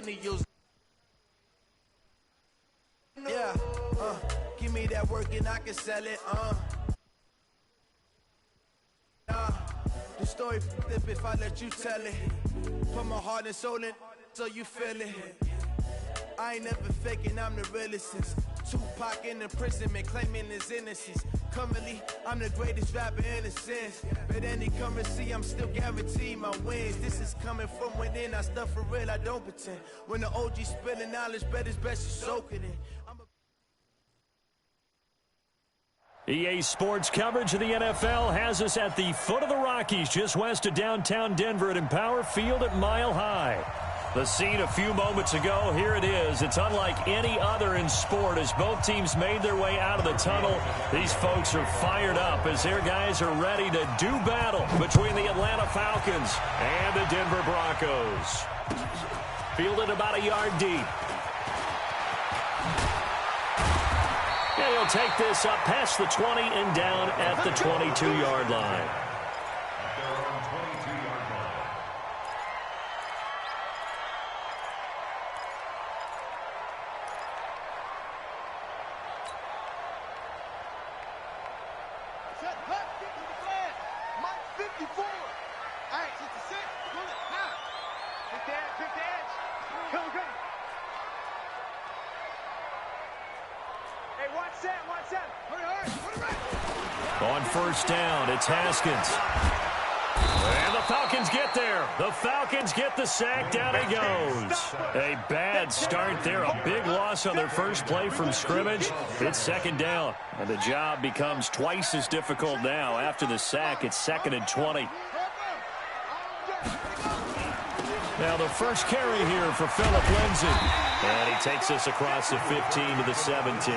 looking to use. Yeah, give me that work and I can sell it. The story flip if I let you tell it. Put my heart and soul in so you feel it. I ain't never faking, I'm the realest since Tupac in imprisonment, claiming his innocence. Currently, I'm the greatest rapper in a sense. But any currency, I'm still guaranteed my wins. This is coming from within, I stuff for real, I don't pretend. When the OG spilling knowledge, bet it's best you soak it in. EA Sports coverage of the NFL has us at the foot of the Rockies, just west of downtown Denver at Empower Field at Mile High. The scene a few moments ago, here it is. It's unlike any other in sport as both teams made their way out of the tunnel. These folks are fired up as their guys are ready to do battle between the Atlanta Falcons and the Denver Broncos. Fielded about a yard deep. And he'll take this up past the 20 and down at the 22-yard line. On first down, it's Haskins. And the Falcons get there. The Falcons get the sack. Down he goes. A bad start there. A big loss on their first play from scrimmage. It's second down. And the job becomes twice as difficult now. After the sack, it's 2nd and 20. Now the first carry here for Phillip Lindsay. And he takes us across the 15 to the 17.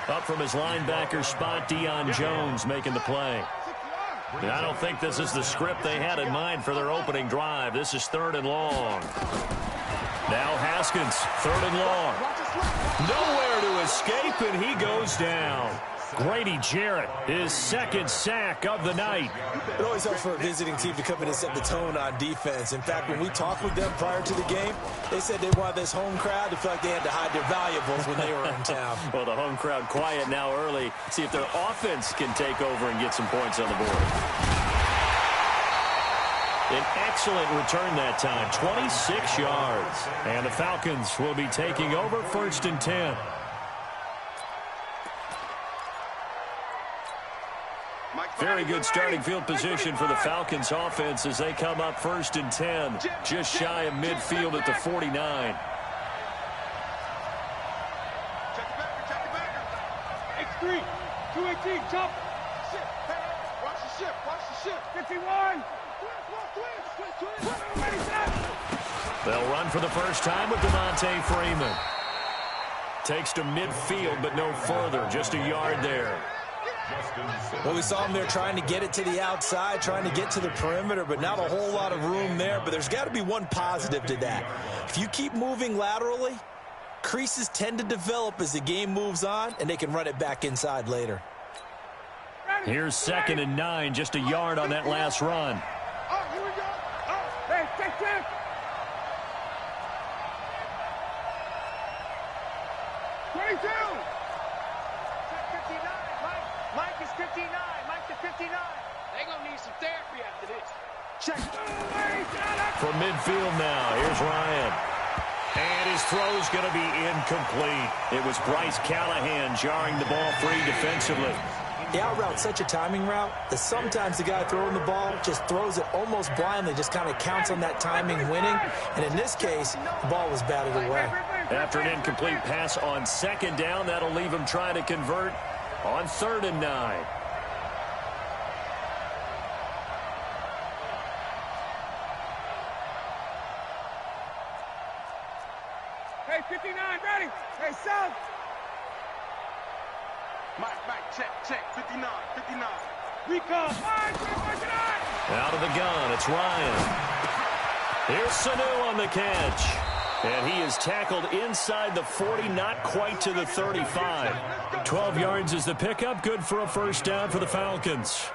Up from his linebacker spot, Deion Jones making the play. And I don't think this is the script they had in mind for their opening drive. This is 3rd and long. Now Haskins, 3rd and long. Nowhere to escape, and he goes down. Grady Jarrett, his 2nd sack of the night. It always helps for a visiting team to come in and set the tone on defense. In fact, when we talked with them prior to the game, they said they wanted this home crowd to feel like they had to hide their valuables when they were in town. Well, the home crowd quiet now early. See if their offense can take over and get some points on the board. An excellent return that time, 26 yards. And the Falcons will be taking over 1st and 10. Very good starting field position for the Falcons offense as they come up 1st and 10, just shy of midfield at the 49. Check the backer. X3, 218, jump. Ship, watch the ship, watch the ship. 51. They'll run for the first time with Devontae Freeman. Takes to midfield, but no further, just a yard there. Well, we saw him there trying to get it to the outside, trying to get to the perimeter, but not a whole lot of room there. But there's got to be one positive to that. If you keep moving laterally, creases tend to develop as the game moves on, and they can run it back inside later. Here's 2nd and 9, just a yard on that last run. Oh, here we go. Oh, hey, take this. 22. Mike is 59. Mike to 59. They gonna need some therapy after this. Check. From midfield now, here's Ryan. And his throw's going to be incomplete. It was Bryce Callahan jarring the ball free defensively. The out route's such a timing route that sometimes the guy throwing the ball just throws it almost blindly, just kind of counts on that timing winning. And in this case, the ball was batted away. After an incomplete pass on 2nd down, that'll leave him trying to convert on 3rd and 9. Hey, 59, ready. Hey, South. Mike, check. 59. Recall. Out of the gun, it's Ryan. Here's Sanu on the catch. And he is tackled inside the 40, not quite to the 35. 12 yards is the pickup, good for a first down for the Falcons.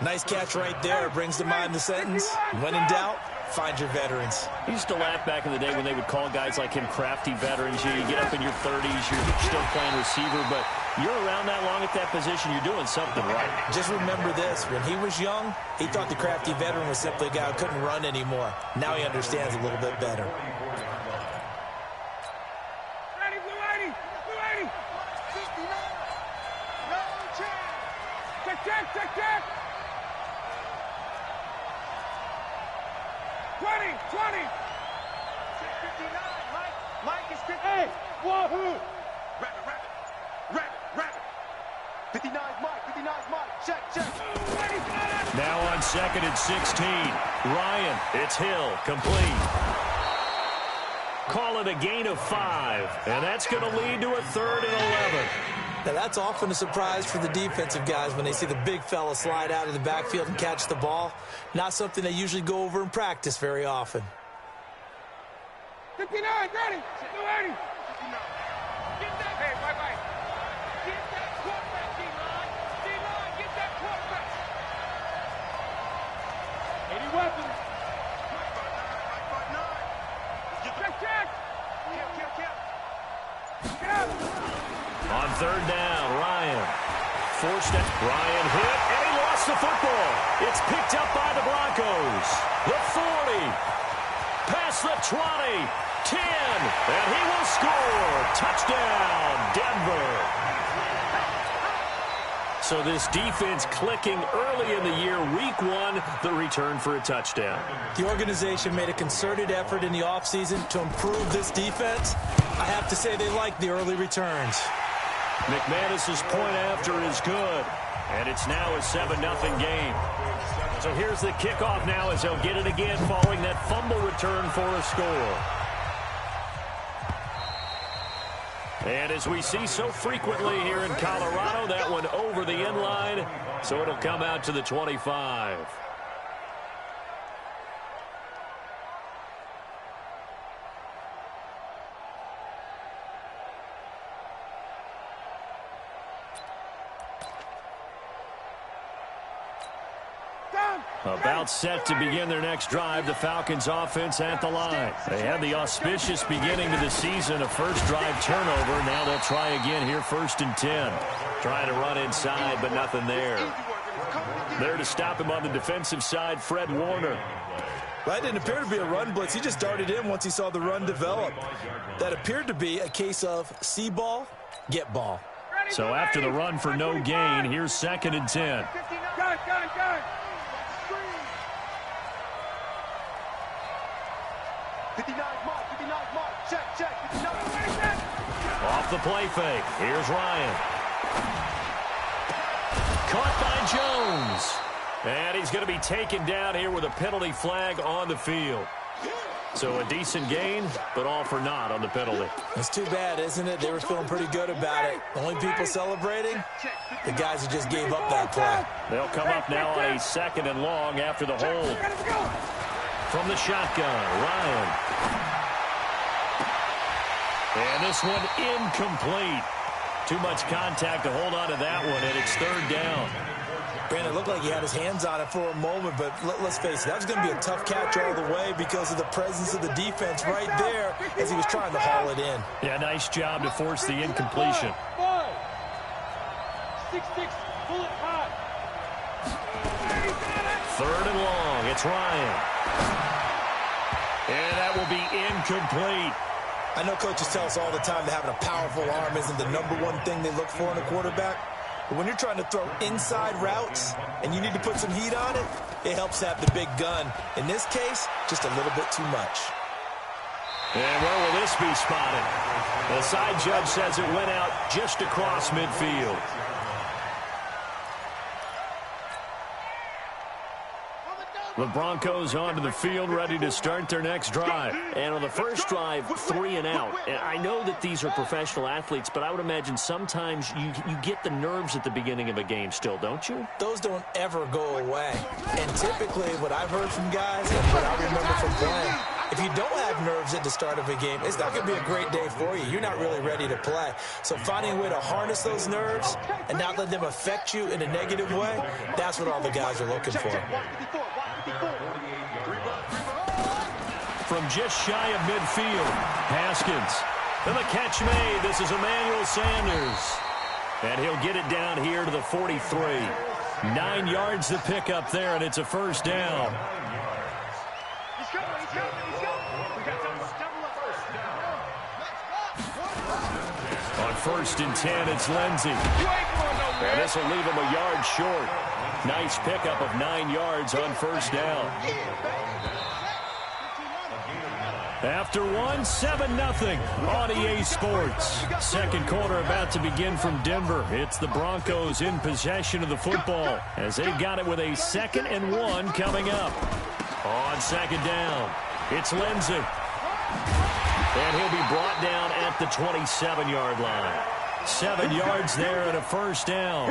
Nice catch right there. Brings to mind the sentence, when in doubt, find your veterans. I used to laugh back in the day when they would call guys like him crafty veterans. You get up in your 30s, you're still playing receiver, but you're around that long at that position, you're doing something right. Just remember this, when he was young, he thought the crafty veteran was simply a guy who couldn't run anymore. Now he understands a little bit better. Ready, blue 80, blue 80. 59, no chance. Check. 20. 59, Mike is 50. Hey, wahoo. Rabbit. 59's Mike. Check. Now on 2nd and 16. Ryan, it's Hill, complete. Call it a gain of 5, and that's going to lead to a 3rd and 11. Now, that's often a surprise for the defensive guys when they see the big fella slide out of the backfield and catch the ball. Not something they usually go over in practice very often. 59, ready. 280. Get that. Hey, bye. Get that quarterback, D-line. D-line, get that quarterback. 80 weapons. Check. Get out. On 3rd down, Ryan. Forced it. Ryan hit, and he lost the football. It's picked up by the Broncos. The 40. Past the 20. 10. And he will score. Touchdown, Denver. So this defense clicking early in the year. Week 1, the return for a touchdown. The organization made a concerted effort in the offseason to improve this defense. I have to say they like the early returns. McManus's point after is good, and it's now a 7-0 game. So here's the kickoff now as they'll get it again following that fumble return for a score. And as we see so frequently here in Colorado, that one over the end line, so it'll come out to the 25. About set to begin their next drive, the Falcons offense at the line. They had the auspicious beginning to the season, a first drive turnover. Now they'll try again here, 1st and 10. Trying to run inside, but nothing there. There to stop him on the defensive side, Fred Warner. Well, that didn't appear to be a run blitz. He just darted in once he saw the run develop. That appeared to be a case of see ball, get ball. So after the run for no gain, here's 2nd and 10. Gun. 59 Mike. Check. 59. Off the play fake. Here's Ryan. Caught by Jones. And he's going to be taken down here with a penalty flag on the field. So a decent gain, but all for naught on the penalty. It's too bad, isn't it? They were feeling pretty good about it. The only people celebrating, the guys who just gave up that play. They'll come up now on a 2nd and long after the hold. From the shotgun, Ryan. And this one incomplete. Too much contact to hold on to that one, and it's 3rd down. Brandon, it looked like he had his hands on it for a moment, but let's face it, that was going to be a tough catch all the way because of the presence of the defense right there as he was trying to haul it in. Yeah, nice job to force the incompletion. 6-6, bullet high. 3rd and long, it's Ryan. And that will be incomplete. I know coaches tell us all the time that having a powerful arm isn't the #1 thing they look for in a quarterback. But when you're trying to throw inside routes and you need to put some heat on it, it helps have the big gun. In this case, just a little bit too much. And where will this be spotted? The side judge says it went out just across midfield. The Broncos onto the field, ready to start their next drive. And on the first drive, 3 and out. And I know that these are professional athletes, but I would imagine sometimes you get the nerves at the beginning of a game still, don't you? Those don't ever go away. And typically, what I've heard from guys and what I remember from playing, if you don't have nerves at the start of a game, it's not going to be a great day for you. You're not really ready to play. So finding a way to harness those nerves and not let them affect you in a negative way, that's what all the guys are looking for. from just shy of midfield. Haskins. And the catch made. This is Emmanuel Sanders. And he'll get it down here to the 43. 9 yards to pick up there, and it's a first down. He's coming. We got double up. On 1st and 10, it's Lindsey. And this will leave him a yard short. Nice pickup of 9 yards on first down. After 7-0 on EA Sports. Second quarter about to begin from Denver. It's the Broncos in possession of the football as they've got it with a 2nd and 1 coming up. On second down, it's Lindsey. And he'll be brought down at the 27-yard line. 7 yards there and a first down.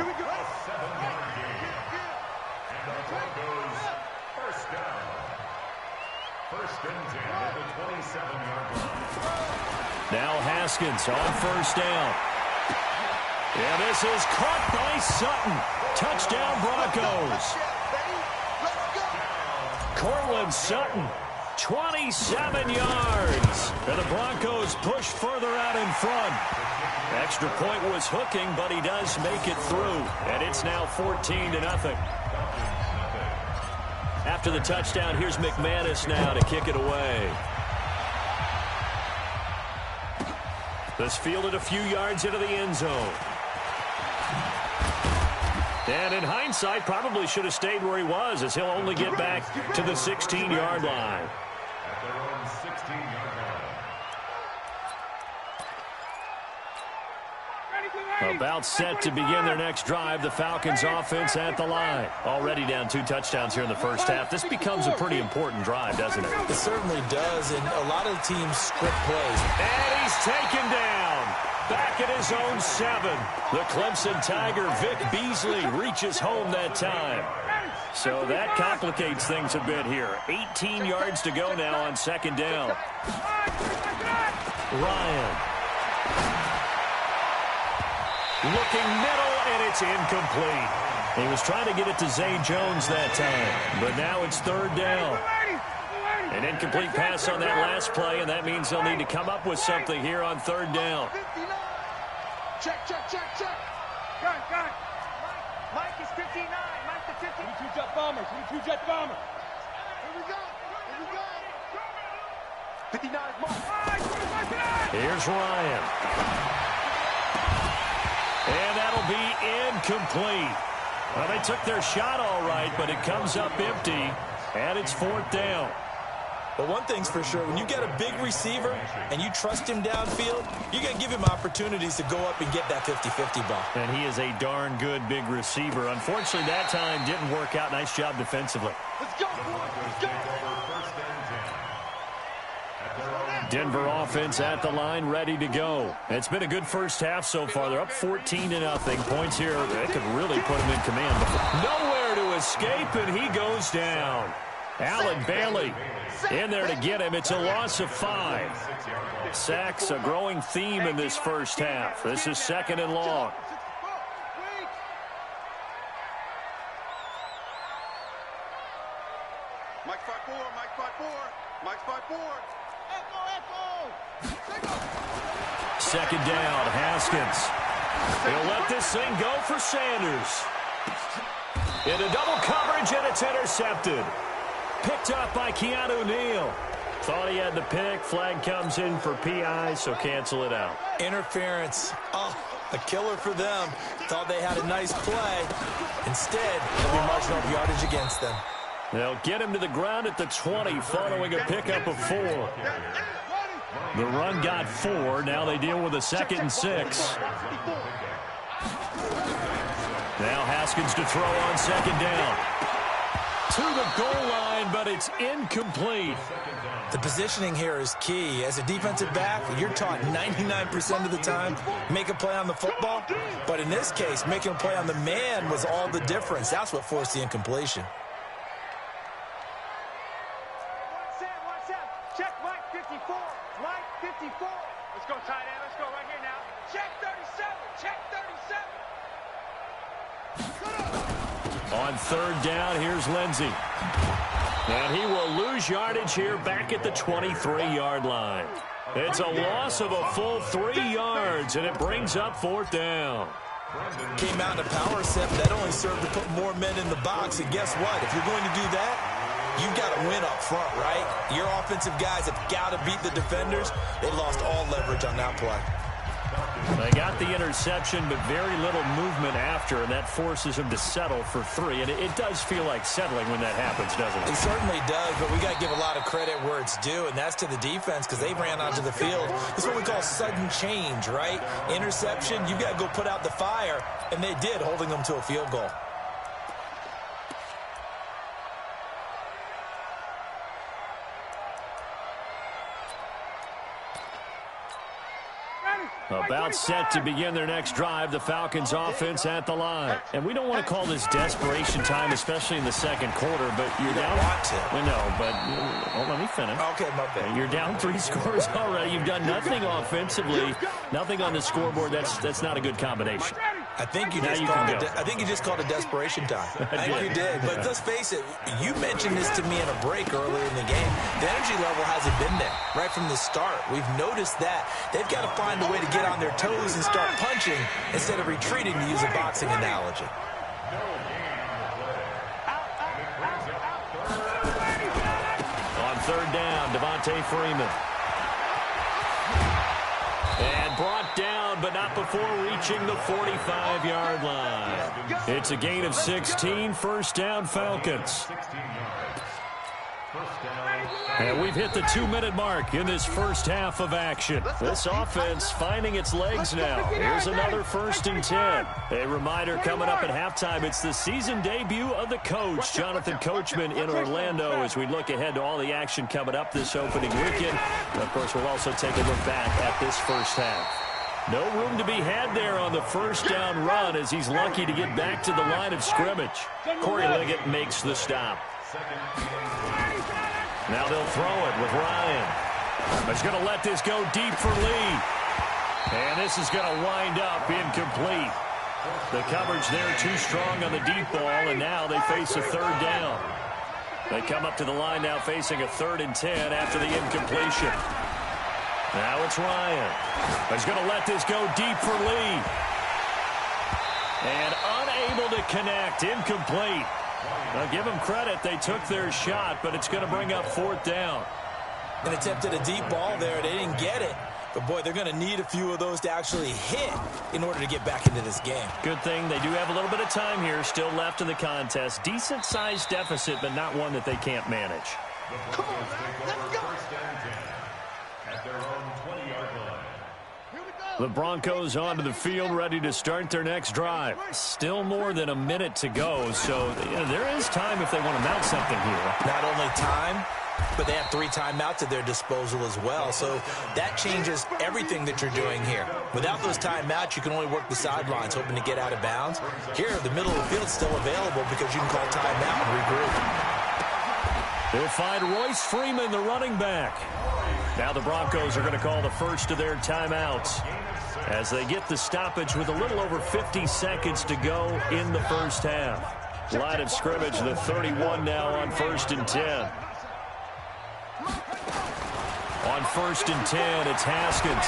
Now Haskins on first down. And this is caught by Sutton. Touchdown Broncos. Cortland Sutton, 27 yards. And the Broncos push further out in front. Extra point was hooking, but he does make it through. And it's now 14-0. After the touchdown, here's McManus now to kick it away. This fielded a few yards into the end zone. And in hindsight, probably should have stayed where he was, as he'll only get back to the 16-yard line. About set to begin their next drive, the Falcons offense at the line. Already down 2 touchdowns here in the first half. This becomes a pretty important drive, doesn't it? It certainly does, and a lot of teams script plays. And he's taken down. Back at his own 7. The Clemson Tiger, Vic Beasley, reaches home that time. So that complicates things a bit here. 18 yards to go now on second down. Ryan. Looking middle, and it's incomplete. He was trying to get it to Zay Jones that time, but now it's third down. An incomplete pass on that last play, and that means they'll need to come up with something here on third down. Check. Got it. Mike is 59. Mike the 50. 22 jet bombers. 22 jet bombers. Here we go. 59 is Mike. Here's Ryan. And that'll be incomplete. Well, they took their shot all right, but it comes up empty, and it's fourth down. But one thing's for sure, when you get a big receiver and you trust him downfield, you're going to give him opportunities to go up and get that 50-50 ball. And he is a darn good big receiver. Unfortunately, that time didn't work out. Nice job defensively. Let's go, boys. Let's go. Denver offense at the line, ready to go. It's been a good first half so far. They're up 14-0. Points here, they could really put him in command. Nowhere to escape, and he goes down. Allen Bailey in there to get him. It's a loss of 5. Sacks, a growing theme in this first half. This is second and long. Mike 5-4, Mike 5-4, Mike 5-4. Second down, Haskins. He'll let this thing go for Sanders. Into double coverage, and it's intercepted. Picked up by Keanu Neal. Thought he had the pick. Flag comes in for PI, so cancel it out. Interference. Oh, a killer for them. Thought they had a nice play. Instead, they'll be marching up yardage against them. They'll get him to the ground at the 20 following a pickup of 4. The run got 4. Now they deal with a 2nd and 6. Now Haskins to throw on second down. To the goal line, but it's incomplete. The positioning here is key. As a defensive back, you're taught 99% of the time, make a play on the football. But in this case, making a play on the man was all the difference. That's what forced the incompletion. Check Mike 54. Mike 54. Let's go, tight end. Let's go right here now. Check 37. Check 37. On third down, here's Lindsey. And he will lose yardage here back at the 23-yard line. It's a loss of a full 3 yards, and it brings up fourth down. Came out in a power set, but that only served to put more men in the box. And guess what? If you're going to do that, you've got to win up front, right? Your offensive guys have got to beat the defenders. They lost all leverage on that play. They got the interception, but very little movement after, and that forces him to settle for 3. And it does feel like settling when that happens, doesn't it? It certainly does, but we got to give a lot of credit where it's due, and that's to the defense because they ran onto the field. This is what we call sudden change, right? Interception, you've got to go put out the fire, and they did, holding them to a field goal. About set to begin their next drive, the Falcons offense at the line. And we don't want to call this desperation time, especially in the second quarter, but you're down. Want to. I know, but let me finish. Okay, my bad. You're down 3 scores already. You've done nothing offensively, nothing on the scoreboard. That's not a good combination. I think you just called it desperation time. I think you did. But let's face it, you mentioned this to me in a break earlier in the game. The energy level hasn't been there right from the start. We've noticed that. They've got to find a way to get on their toes and start punching instead of retreating, to use a boxing analogy. On third down, Devontae Freeman. And brought down, but not before reaching the 45-yard line. It's a gain of 16, first down Falcons. And we've hit the 2-minute mark in this first half of action. This offense finding its legs now. Here's another 1st and 10. A reminder coming up at halftime, it's the season debut of the coach, Jonathan Coachman, in Orlando, as we look ahead to all the action coming up this opening weekend. And of course, we'll also take a look back at this first half. No room to be had there on the first down run, as he's lucky to get back to the line of scrimmage. Corey Liggett makes the stop. Now they'll throw it with Ryan. But he's going to let this go deep for Lee. And this is going to wind up incomplete. The coverage there too strong on the deep ball, and now they face a third down. They come up to the line now facing a 3rd and 10 after the incompletion. Now it's Ryan. But he's going to let this go deep for Lee. And unable to connect, incomplete. Now, give them credit. They took their shot, but it's going to bring up 4th down. An attempt at a deep ball there. They didn't get it. But, boy, they're going to need a few of those to actually hit in order to get back into this game. Good thing they do have a little bit of time here still left in the contest. Decent-sized deficit, but not one that they can't manage. Come on, let's go. At their own 20-yard line. The Broncos onto the field, ready to start their next drive. Still more than a minute to go, so there is time if they want to mount something here. Not only time, but they have 3 timeouts at their disposal as well, so that changes everything that you're doing here. Without those timeouts, you can only work the sidelines, hoping to get out of bounds. Here, the middle of the field's still available because you can call timeout and regroup. They'll find Royce Freeman, the running back. Now the Broncos are going to call the first of their timeouts as they get the stoppage with a little over 50 seconds to go in the first half. Line of scrimmage, the 31 now on 1st and 10. On 1st and 10, it's Haskins.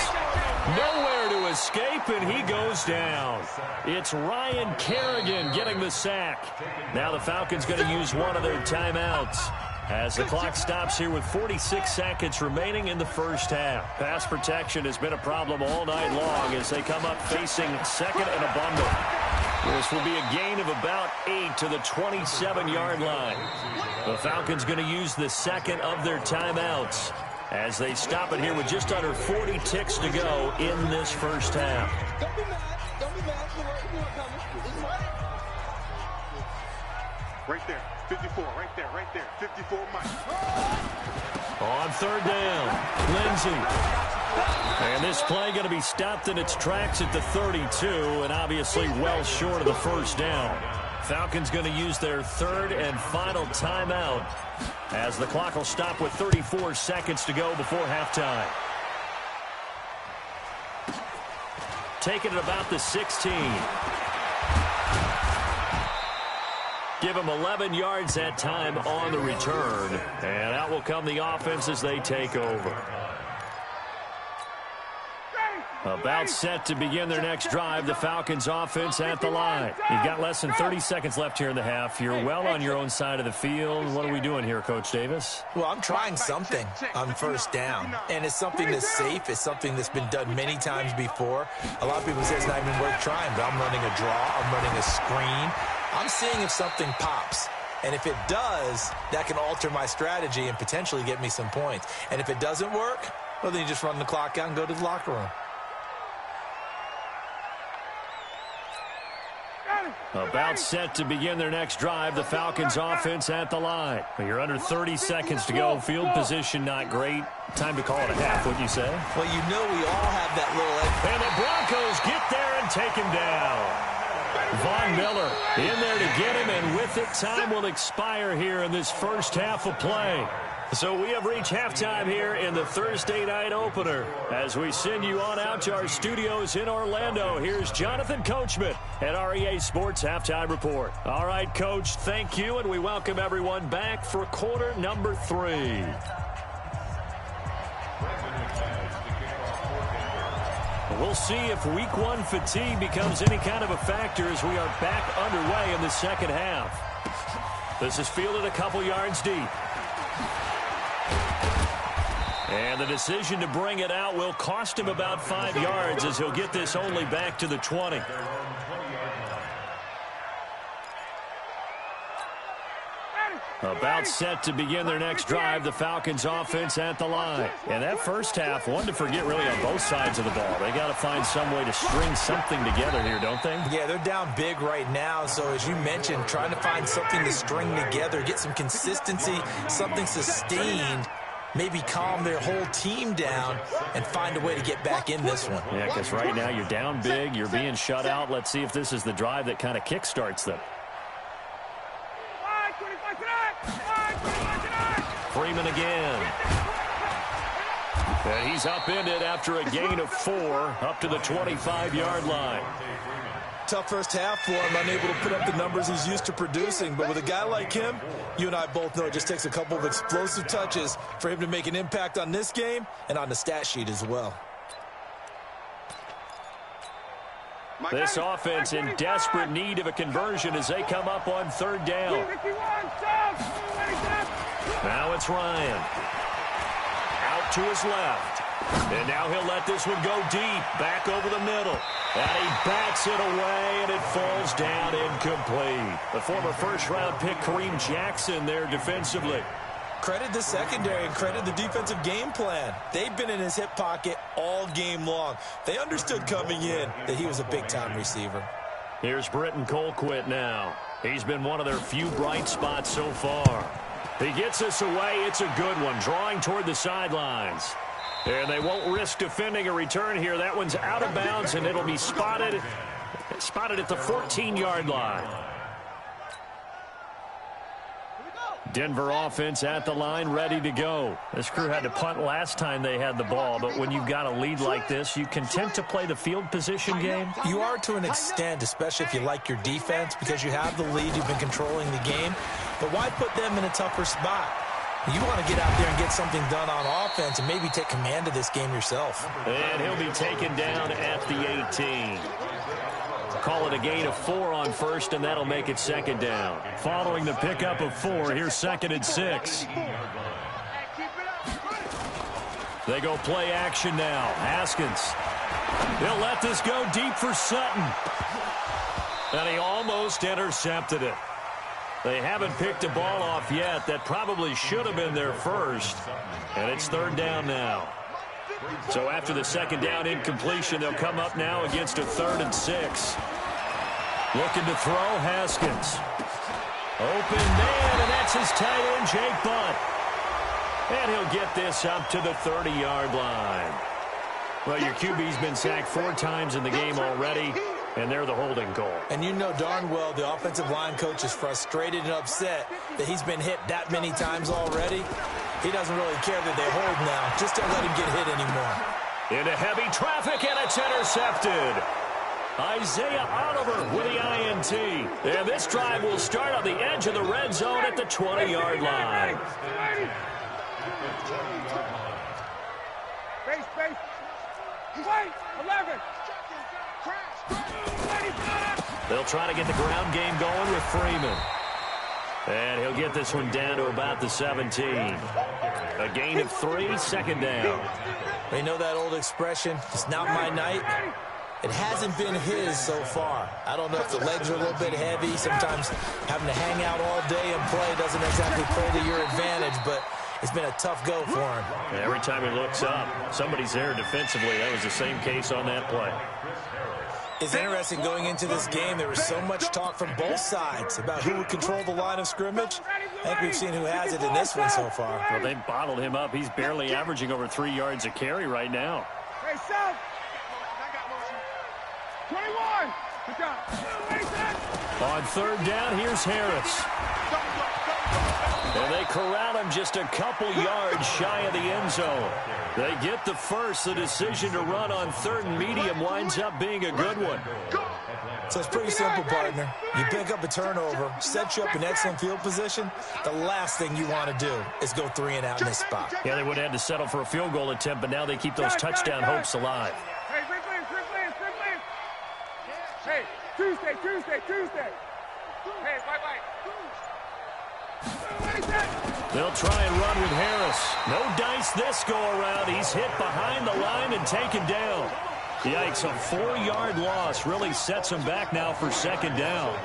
Nowhere to escape, and he goes down. It's Ryan Kerrigan getting the sack. Now the Falcons going to use one of their timeouts as the clock stops here with 46 seconds remaining in the first half. Pass protection has been a problem all night long as they come up facing 2nd and a bundle. This will be a gain of about 8 to the 27-yard line. The Falcons going to use the 2nd of their timeouts as they stop it here with just under 40 ticks to go in this first half. Don't be mad. Don't be mad. It's right. Right there. 54, right there, 54, Mike. On 3rd down, Lindsey. And this play going to be stopped in its tracks at the 32, and obviously well short of the first down. Falcons going to use their 3rd and final timeout as the clock will stop with 34 seconds to go before halftime. Taking it about the 16. Give them 11 yards that time on the return. And out will come the offense as they take over. About set to begin their next drive, the Falcons offense at the line. You've got less than 30 seconds left here in the half. You're well on your own side of the field. What are we doing here, Coach Davis? Well, I'm trying something on first down, and it's something that's safe. It's something that's been done many times before. A lot of people say it's not even worth trying, but I'm running a draw. I'm running a screen. I'm seeing if something pops. And if it does, that can alter my strategy and potentially get me some points. And if it doesn't work, well, then you just run the clock out and go to the locker room. About set to begin their next drive, the Falcons offense at the line. You're under 30 seconds to go. Field position not great. Time to call it a half, wouldn't you say? Well, you know we all have that little edge. And the Broncos get there and take him down. Von Miller in there to get him, and with it, time will expire here in this first half of play. So we have reached halftime here in the Thursday night opener. As we send you on out to our studios in Orlando, here's Jonathan Coachman at REA Sports Halftime Report. All right, Coach, thank you, and we welcome everyone back for quarter number 3. We'll see if week 1 fatigue becomes any kind of a factor as we are back underway in the second half. This is fielded a couple yards deep. And the decision to bring it out will cost him about 5 yards as he'll get this only back to the 20. About set to begin their next drive, the Falcons offense at the line. And that first half, one to forget really on both sides of the ball. They got to find some way to string something together here, don't they? Yeah, they're down big right now. So as you mentioned, trying to find something to string together, get some consistency, something sustained, maybe calm their whole team down and find a way to get back in this one. Yeah, because right now you're down big, you're being shut out. Let's see if this is the drive that kind of kickstarts them. Freeman again. And he's upended after a gain of 4 up to the 25-yard line. Tough first half for him, unable to put up the numbers he's used to producing. But with a guy like him, you and I both know it just takes a couple of explosive touches for him to make an impact on this game and on the stat sheet as well. This offense in desperate need of a conversion as they come up on 3rd down. Now it's Ryan. Out to his left. And now he'll let this one go deep, back over the middle. And he bats it away, and it falls down incomplete. The former first-round pick, Kareem Jackson, there defensively. Credit the secondary and credit the defensive game plan. They've been in his hip pocket all game long. They understood coming in that he was a big-time receiver. Here's Britton Colquitt now. He's been one of their few bright spots so far. He gets us away. It's a good one, drawing toward the sidelines. And they won't risk defending a return here. That one's out of bounds, and it'll be spotted at the 14-yard line. Denver offense at the line, ready to go. This crew had to punt last time they had the ball, but when you've got a lead like this, you content to play the field position game? You are to an extent, especially if you like your defense, because you have the lead, you've been controlling the game. But why put them in a tougher spot? You want to get out there and get something done on offense and maybe take command of this game yourself. And he'll be taken down at the 18. Call it a gain of 4 on first, and that'll make it 2nd down. Following the pickup of 4, here's 2nd and 6. They go play action now. Haskins. He'll let this go deep for Sutton. And he almost intercepted it. They haven't picked a ball off yet. That probably should have been their first. And it's 3rd down now. So after the 2nd down incompletion, they'll come up now against a 3rd and 6. Looking to throw, Haskins. Open man, and that's his tight end, Jake Butt. And he'll get this up to the 30-yard line. Well, your QB's been sacked 4 times in the game already, and they're the holding call. And you know darn well the offensive line coach is frustrated and upset that he's been hit that many times already. He doesn't really care that they hold now. Just don't let him get hit anymore. Into heavy traffic, and it's intercepted. Isaiah Oliver with the INT. And this drive will start on the edge of the red zone at the 20-yard line. Base. Wait, 11. They'll try to get the ground game going with Freeman. And he'll get this one down to about the 17. A gain of 3, second down. They know that old expression, it's not my night. It hasn't been his so far. I don't know if the legs are a little bit heavy. Sometimes having to hang out all day and play doesn't exactly play to your advantage, but it's been a tough go for him. And every time he looks up, somebody's there defensively. That was the same case on that play. It's interesting going into this game. There was so much talk from both sides about who would control the line of scrimmage. I think we've seen who has it in this one so far. Well, they bottled him up. He's barely averaging over 3 yards a carry right now. Hey, South. 21. Good job. On third down, here's Harris. And they corral him just a couple yards shy of the end zone. They get the first. The decision to run on third and medium winds up being a good one. So it's pretty simple, partner. You pick up a turnover, set you up in excellent field position. The last thing you want to do is go 3 and out in this spot. Yeah, they would have had to settle for a field goal attempt, but now they keep those touchdown hopes alive. Hey, Rick Lance. Hey, Tuesday. Hey, white. They'll try and run with Harris. No dice this go-around. He's hit behind the line and taken down. Yikes, a 4-yard loss really sets him back now for second down.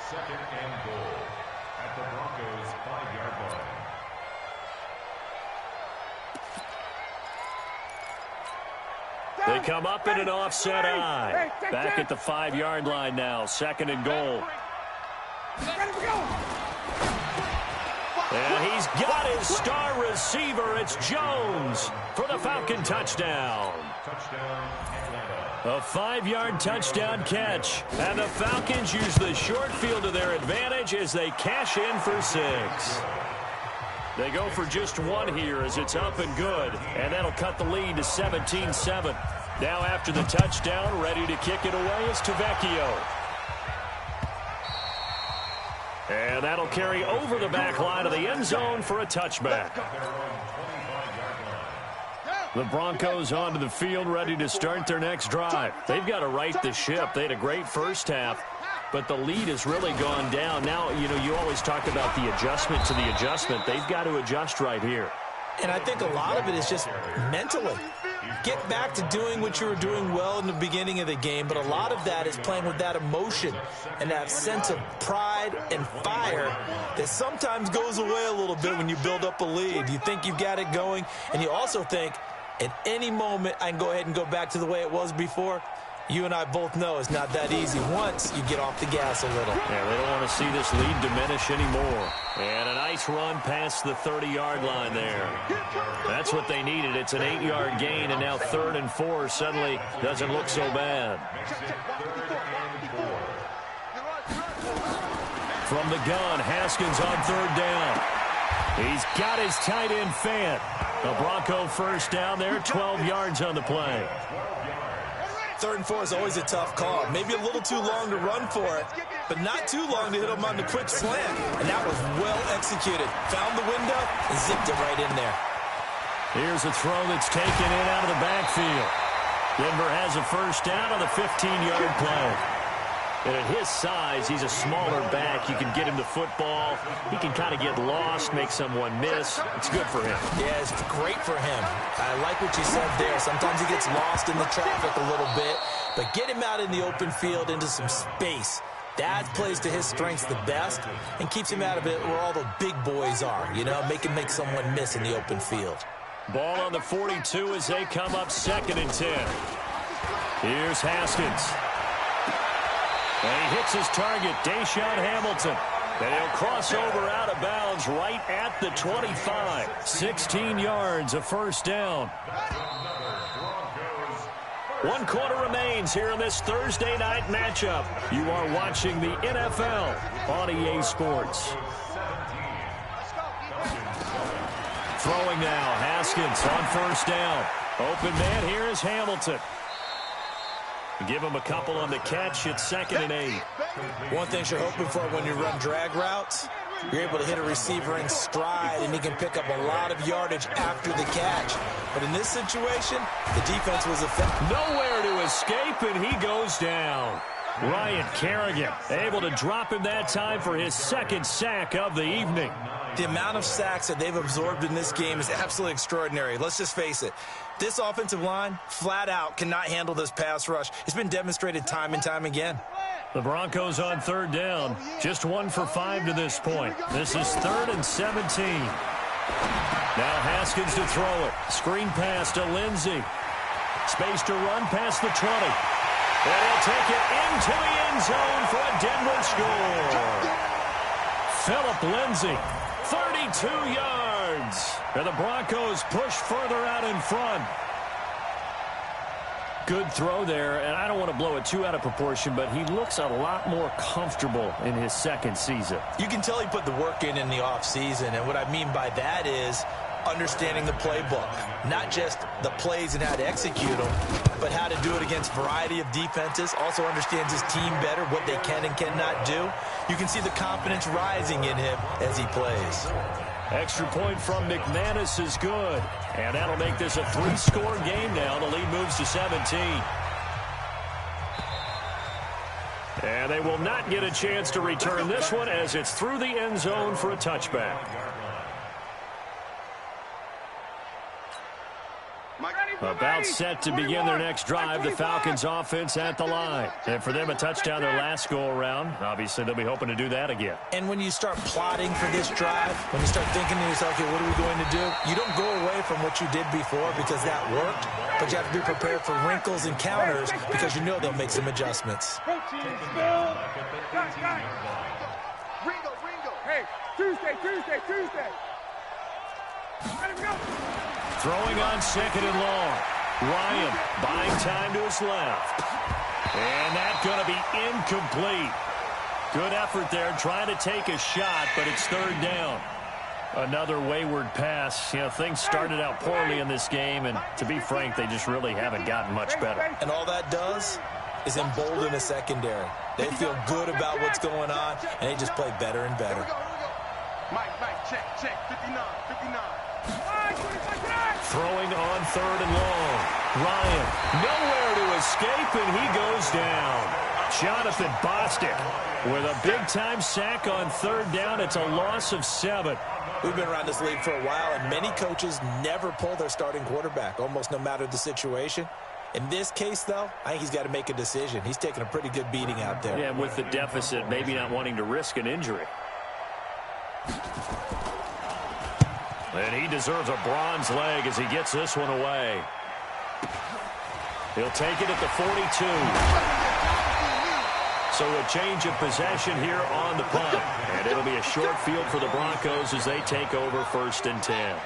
Second and goal at the Broncos 5-yard line. They come up in an offset eye. Back at the 5-yard line now, second and goal. And he's got his star receiver. It's Jones for the Falcon touchdown. A 5-yard touchdown catch. And the Falcons use the short field to their advantage as they cash in for 6. They go for just 1 here as it's up and good. And that'll cut the lead to 17-7. Now after the touchdown, ready to kick it away is Tavecchio. And that'll carry over the back line of the end zone for a touchback. The Broncos onto the field ready to start their next drive. They've got to right the ship. They had a great first half, but the lead has really gone down. Now, you always talk about the adjustment to the adjustment. They've got to adjust right here. And I think a lot of it is just mentally. Get back to doing what you were doing well in the beginning of the game, but a lot of that is playing with that emotion and that sense of pride and fire that sometimes goes away a little bit when you build up a lead. You think you've got it going, and you also think at any moment I can go ahead and go back to the way it was before. You and I both know it's not that easy once you get off the gas a little. Yeah, they don't want to see this lead diminish anymore. And a nice run past the 30-yard line there. That's what they needed. It's an 8-yard gain, and now 3rd and 4 suddenly doesn't look so bad. From the gun, Haskins on 3rd down. He's got his tight end Fant. A Bronco first down there, 12 yards on the play. 3rd and 4 is always a tough call. Maybe a little too long to run for it, but not too long to hit him on the quick slant. And that was well executed. Found the window and zipped it right in there. Here's a throw that's taken in out of the backfield. Denver has a first down on the 15-yard play. And at his size, he's a smaller back. You can get him the football. He can kind of get lost, make someone miss. It's good for him. Yeah, it's great for him. I like what you said there. Sometimes he gets lost in the traffic a little bit, but get him out in the open field into some space. That plays to his strengths the best and keeps him out of it where all the big boys are, make him make someone miss in the open field. Ball on the 42 as they come up 2nd and 10. Here's Haskins. And he hits his target, Deshaun Hamilton. And he'll cross over out of bounds right at the 25. 16 yards, a first down. 1 quarter remains here in this Thursday night matchup. You are watching the NFL on EA Sports. Throwing now, Haskins on first down. Open man, here is Hamilton. Give him a couple on the catch. It's 2nd and 8. One thing you're hoping for when you run drag routes, you're able to hit a receiver in stride, and he can pick up a lot of yardage after the catch. But in this situation, the defense was effective. Nowhere to escape, and he goes down. Ryan Kerrigan able to drop him that time for his 2nd sack of the evening. The amount of sacks that they've absorbed in this game is absolutely extraordinary. Let's just face it. This offensive line, flat out, cannot handle this pass rush. It's been demonstrated time and time again. The Broncos on 3rd down. Just 1 for 5 to this point. This is 3rd and 17. Now Haskins to throw it. Screen pass to Lindsey. Space to run past the 20. And he'll take it into the end zone for a Denver score. Philip Lindsey, 32 yards. And the Broncos push further out in front. Good throw there, and I don't want to blow it too out of proportion, but he looks a lot more comfortable in his 2nd season. You can tell he put the work in the offseason, and what I mean by that is understanding the playbook. Not just the plays and how to execute them, but how to do it against a variety of defenses. Also understands his team better, what they can and cannot do. You can see the confidence rising in him as he plays. Extra point from McManus is good. And that'll make this a 3-score game now. The lead moves to 17. And they will not get a chance to return this one as it's through the end zone for a touchback. About set to begin their next drive, the Falcons offense at the line. And for them, a touchdown their last go-around. Obviously, they'll be hoping to do that again. And when you start plotting for this drive, when you start thinking to yourself, okay, what are we going to do? You don't go away from what you did before because that worked, but you have to be prepared for wrinkles and counters because you know they'll make some adjustments. Hey, Tuesday. Let him go. Throwing on 2nd and long. Ryan buying time to his left. And that's going to be incomplete. Good effort there trying to take a shot, but it's 3rd down. Another wayward pass. You know, things started out poorly in this game, and to be frank, they just really haven't gotten much better. And all that does is embolden the secondary. They feel good about what's going on, and they just play better and better. Mike, check, 59. Throwing on 3rd and long. Ryan, nowhere to escape, and he goes down. Jonathan Bostic with a big-time sack on 3rd down. It's a loss of 7. We've been around this league for a while, and many coaches never pull their starting quarterback, almost no matter the situation. In this case, though, I think he's got to make a decision. He's taking a pretty good beating out there. Yeah, with the deficit, maybe not wanting to risk an injury. And he deserves a bronze leg as he gets this one away. He'll take it at the 42. So a change of possession here on the punt. And it'll be a short field for the Broncos as they take over 1st and 10.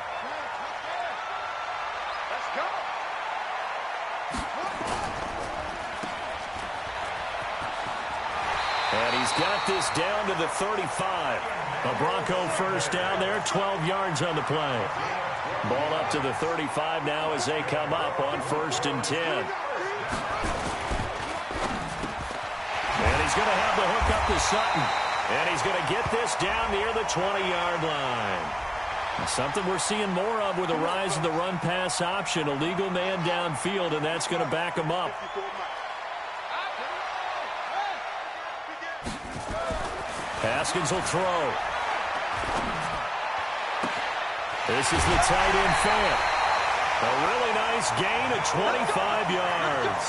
And he's got this down to the 35. A Bronco 1st down there, 12 yards on the play. Ball up to the 35 now as they come up on 1st and 10. And he's going to have the hook up to Sutton. And he's going to get this down near the 20-yard line. Something we're seeing more of with the rise of the run-pass option. A legal man downfield, and that's going to back him up. Haskins will throw. This is the tight end Fant. A really nice gain of 25 yards.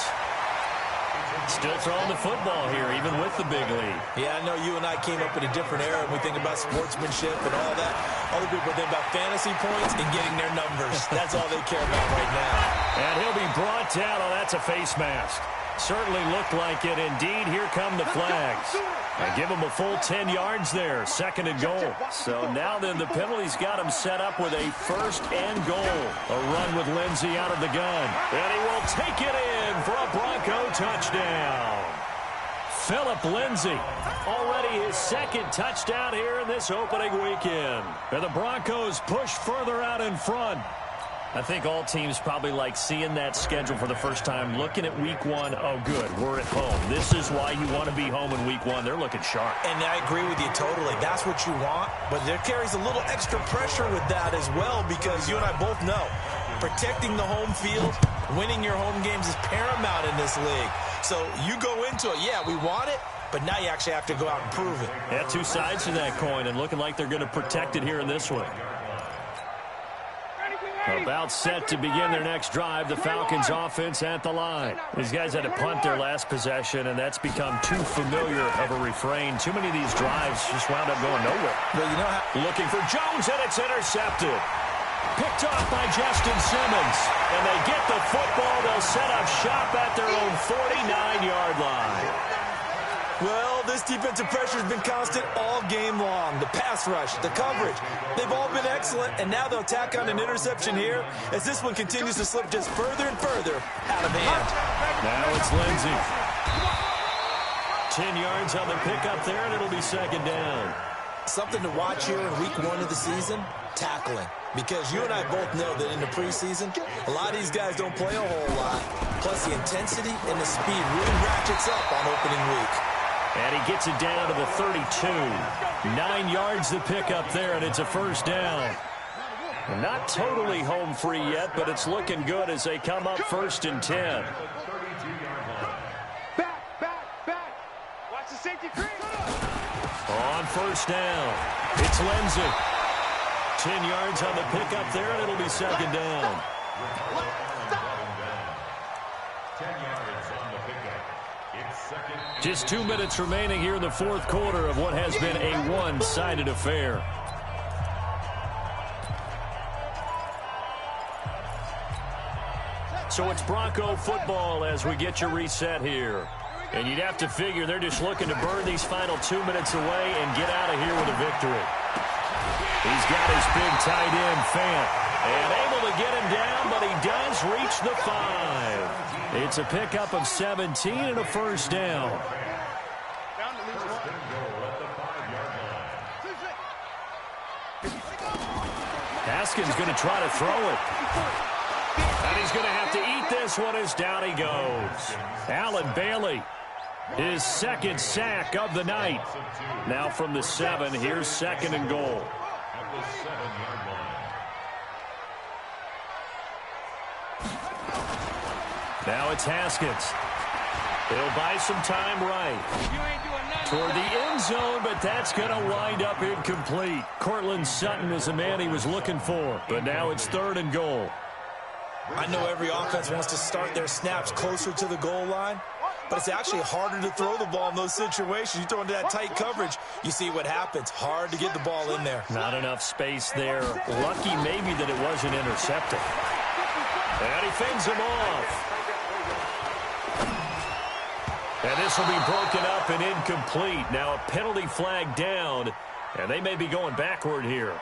Still throwing the football here, even with the big lead. Yeah, I know you and I came up in a different era, and we think about sportsmanship and all that. Other people think about fantasy points and getting their numbers. That's all they care about right now. And he'll be brought down. Oh, that's a face mask. Certainly looked like it. Indeed, here come the flags. And give him a full 10 yards there. 2nd and goal. So now then the penalty's got him set up with a 1st and goal. A run with Lindsey out of the gun. And he will take it in for a Bronco touchdown. Philip Lindsey, already his 2nd touchdown here in this opening weekend. And the Broncos push further out in front. I think all teams probably like seeing that schedule for the first time, looking at week one. Oh, good, we're at home. This is why you want to be home in week one. They're looking sharp. And I agree with you totally. That's what you want, but there carries a little extra pressure with that as well, because you and I both know protecting the home field, winning your home games is paramount in this league. So you go into it, yeah, we want it, but now you actually have to go out and prove it. Yeah, two sides to that coin, and looking like they're going to protect it here in this one. About set to begin their next drive, the Falcons offense at the line. These guys had to punt their last possession, and that's become too familiar of a refrain. Too many of these drives just wound up going nowhere. But you know how looking for Jones, and it's intercepted. Picked off by Justin Simmons. And they get the football. They'll set up shop at their own 49-yard line. Well, this defensive pressure has been constant all game long. The pass rush, the coverage, they've all been excellent, and now they'll tack on an interception here as this one continues to slip just further and further out of hand. Now it's Lindsey. 10 yards on the pickup there, and it'll be second down. Something to watch here in week one of the season, tackling. Because you and I both know that in the preseason, a lot of these guys don't play a whole lot. Plus, the intensity and the speed really ratchets up on opening week. And he gets it down to the 32. 9 yards to pick up there, and it's a first down. Not totally home free yet, but it's looking good as they come up 1st and 10. Back. Watch the safety creep. On first down, it's Lindsey. 10 yards on the pickup there, and it'll be second down. 10 yards on the pickup. It's second. Just 2 minutes remaining here in the fourth quarter of what has been a one-sided affair. So it's Bronco football as we get your reset here. And you'd have to figure they're just looking to burn these final 2 minutes away and get out of here with a victory. He's got his big tight end, Fant, and able to get him down, but he does reach the 5. It's a pickup of 17 and a first down. Haskins going to try to throw it. And he's going to have to eat this one as down he goes. Allen Bailey, his second sack of the night. Now from the 7, here's second and goal. At the 7-yard line. Now it's Haskins. He'll buy some time right toward the end zone, but that's going to wind up incomplete. Cortland Sutton is the man he was looking for, but now it's 3rd and goal. I know every offense wants to start their snaps closer to the goal line, but it's actually harder to throw the ball in those situations. You throw into that tight coverage, you see what happens. Hard to get the ball in there. Not enough space there. Lucky maybe that it wasn't intercepted. And he fends him off. And this will be broken up and incomplete. Now a penalty flag down, and they may be going backward here.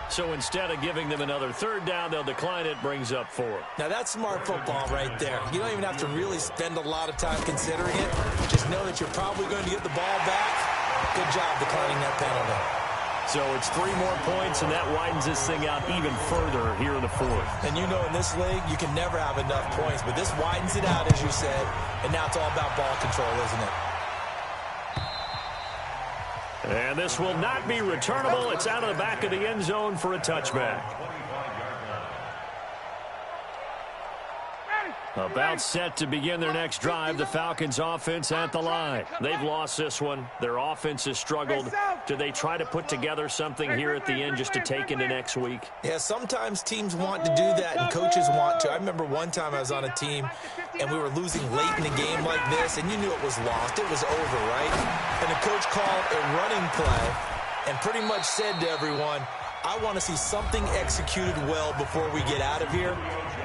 So instead of giving them another 3rd down, they'll decline it, brings up 4. Now that's smart football right there. You don't even have to really spend a lot of time considering it. Just know that you're probably going to get the ball back. Good job declining that penalty. So it's 3 more points, and that widens this thing out even further here in the 4th. And you know in this league, you can never have enough points, but this widens it out, as you said, and now it's all about ball control, isn't it? And this will not be returnable. It's out of the back of the end zone for a touchback. About set to begin their next drive, the Falcons offense at the line. They've lost this one. Their offense has struggled. Do they try to put together something here at the end just to take into next week? Yeah, sometimes teams want to do that and coaches want to. I remember one time I was on a team and we were losing late in a game like this, and you knew it was lost. It was over, right? And the coach called a running play and pretty much said to everyone, I want to see something executed well before we get out of here.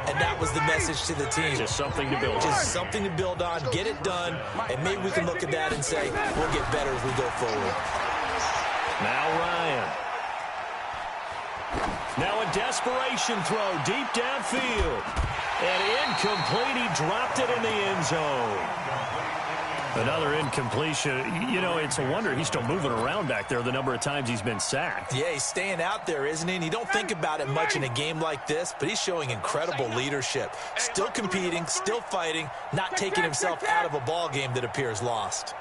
And that was the message to the team. Just something to build on. Just something to build on, get it done, and maybe we can look at that and say, we'll get better as we go forward. Now Ryan. Now a desperation throw deep downfield. And incomplete. He dropped it in the end zone. Another incompletion. You know, it's a wonder he's still moving around back there the number of times he's been sacked. Yeah, he's staying out there, isn't he? And you don't think about it much in a game like this, but he's showing incredible leadership. Still competing, still fighting, not taking himself out of a ball game that appears lost.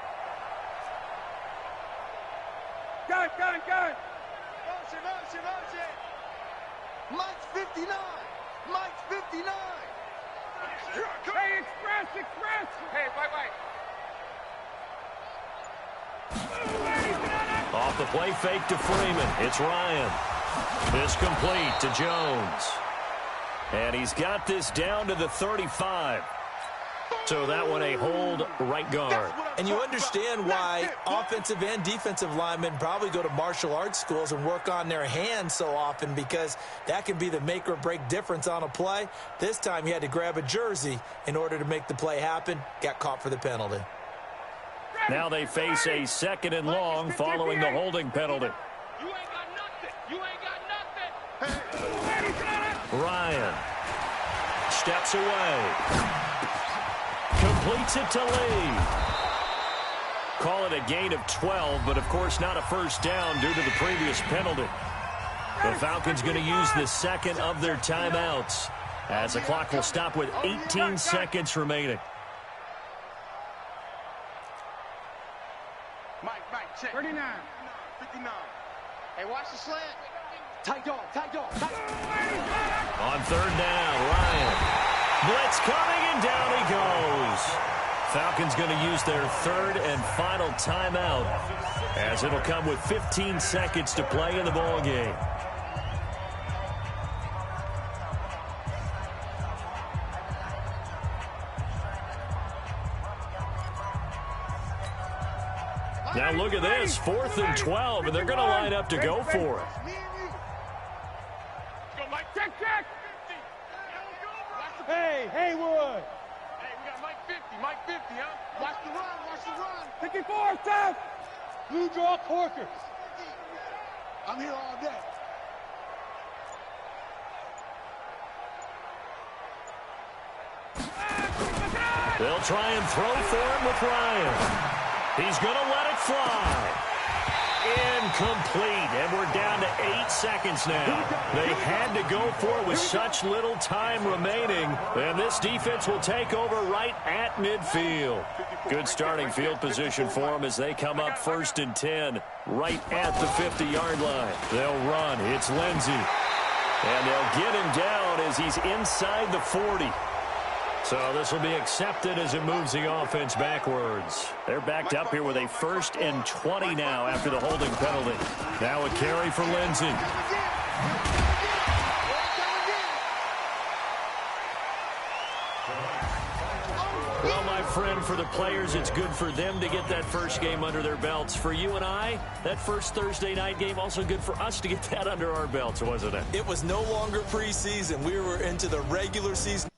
Gun. Mike's 59. Mike's 59. Hey, express. Hey, wait. Off the play fake to Freeman. It's Ryan. This complete to Jones. And he's got this down to the 35. So that one a hold right guard. And you understand why offensive and defensive linemen probably go to martial arts schools and work on their hands so often, because that can be the make or break difference on a play. This time he had to grab a jersey in order to make the play happen. Got caught for the penalty. Now they face a 2nd and long following the holding penalty. You ain't got nothing. Ryan steps away. Completes it to Lee. Call it a gain of 12, but of course not a first down due to the previous penalty. The Falcons going to use the second of their timeouts, as the clock will stop with 18 seconds remaining. Mike, check. 39. 59. Hey, watch the slant. Tight dog. On 3rd down, Ryan. Blitz coming, and down he goes. Falcons going to use their 3rd and final timeout, as it'll come with 15 seconds to play in the ball game. Now look at this, 4th and 12, and they're going to line up to go for it. Go, Mike. Check. Hey, Haywood. Hey, we got Mike 50, huh? Watch the run. 54, Seth. Blue draw Corkers. I'm here all day. They'll try and throw for him with Ryan. He's going to let it fly. Incomplete, and we're down to 8 seconds now. They had to go for it with such little time remaining, and this defense will take over right at midfield. Good starting field position for them as they come up 1st and 10, right at the 50-yard line. They'll run. It's Lindsey, and they'll get him down as he's inside the 40. So this will be accepted as it moves the offense backwards. They're backed up here with a 1st and 20 now after the holding penalty. Now a carry for Lindsey. Well, my friend, for the players, it's good for them to get that first game under their belts. For you and I, that first Thursday night game, also good for us to get that under our belts, wasn't it? It was no longer preseason. We were into the regular season.